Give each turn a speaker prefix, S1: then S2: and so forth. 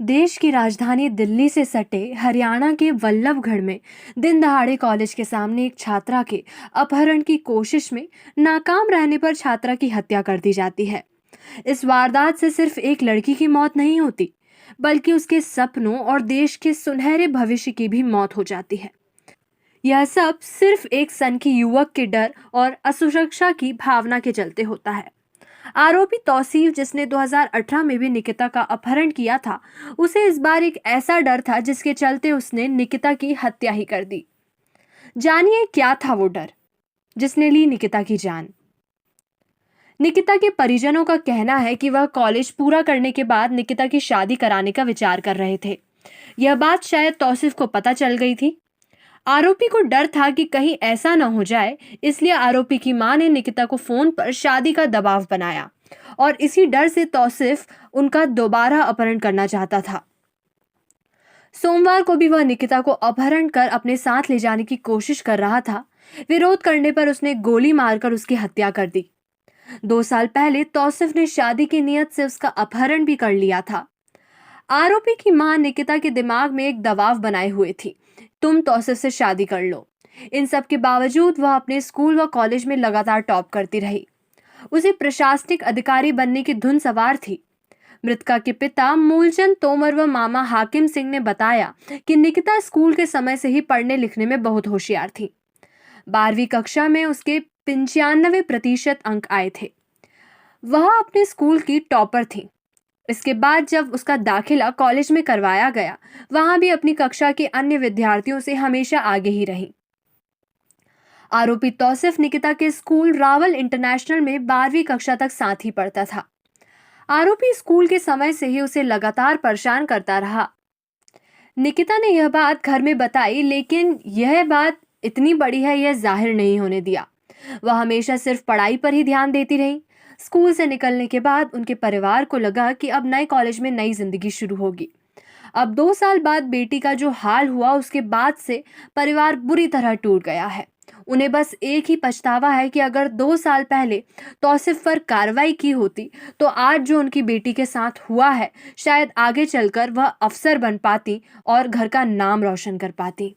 S1: देश की राजधानी दिल्ली से सटे हरियाणा के वल्लभगढ़ में दिन दहाड़े कॉलेज के सामने एक छात्रा के अपहरण की कोशिश में नाकाम रहने पर छात्रा की हत्या कर दी जाती है। इस वारदात से सिर्फ एक लड़की की मौत नहीं होती, बल्कि उसके सपनों और देश के सुनहरे भविष्य की भी मौत हो जाती है। यह सब सिर्फ एक सनकी युवक के डर और असुरक्षा की भावना के चलते होता है। आरोपी तौसीफ, जिसने 2018 में भी निकिता का अपहरण किया था, उसे इस बार एक ऐसा डर था जिसके चलते उसने निकिता की हत्या ही कर दी। जानिए क्या था वो डर जिसने ली निकिता की जान। निकिता के परिजनों का कहना है कि वह कॉलेज पूरा करने के बाद निकिता की शादी कराने का विचार कर रहे थे। यह बात शायद तौसीफ को पता चल गई थी। आरोपी को डर था कि कहीं ऐसा न हो जाए, इसलिए आरोपी की मां ने निकिता को फोन पर शादी का दबाव बनाया और इसी डर से तौसिफ उनका दोबारा अपहरण करना चाहता था। सोमवार को भी वह निकिता को अपहरण कर अपने साथ ले जाने की कोशिश कर रहा था। विरोध करने पर उसने गोली मारकर उसकी हत्या कर दी। 2 साल पहले तौसिफ ने शादी की नीयत से उसका अपहरण भी कर लिया था। आरोपी की मां निकिता के दिमाग में एक दबाव बनाए हुए थी, तुम तौसिफ से शादी कर लो। इन सब के बावजूद वह अपने स्कूल व कॉलेज में लगातार टॉप करती रही। उसे प्रशासनिक अधिकारी बनने की धुन सवार थी। मृतका के पिता मूलचंद तोमर व मामा हाकिम सिंह ने बताया कि निकिता स्कूल के समय से ही पढ़ने लिखने में बहुत होशियार थी। 12वीं कक्षा में उसके 95% अंक आए थे। वह अपने स्कूल की टॉपर थी। इसके बाद जब उसका दाखिला कॉलेज में करवाया गया, वहां भी अपनी कक्षा के अन्य विद्यार्थियों से हमेशा आगे ही रही। आरोपी तौसिफ निकिता के स्कूल रावल इंटरनेशनल में 12वीं कक्षा तक साथ ही पढ़ता था। आरोपी स्कूल के समय से ही उसे लगातार परेशान करता रहा। निकिता ने यह बात घर में बताई, लेकिन यह बात इतनी बड़ी है यह जाहिर नहीं होने दिया। वह हमेशा सिर्फ पढ़ाई पर ही ध्यान देती रही। स्कूल से निकलने के बाद उनके परिवार को लगा कि अब नए कॉलेज में नई जिंदगी शुरू होगी। अब 2 साल बाद बेटी का जो हाल हुआ, उसके बाद से परिवार बुरी तरह टूट गया है। उन्हें बस एक ही पछतावा है कि अगर 2 साल पहले तौसिफ पर कार्रवाई की होती, तो आज जो उनकी बेटी के साथ हुआ है, शायद आगे चलकर वह अफसर बन पाती और घर का नाम रोशन कर पाती।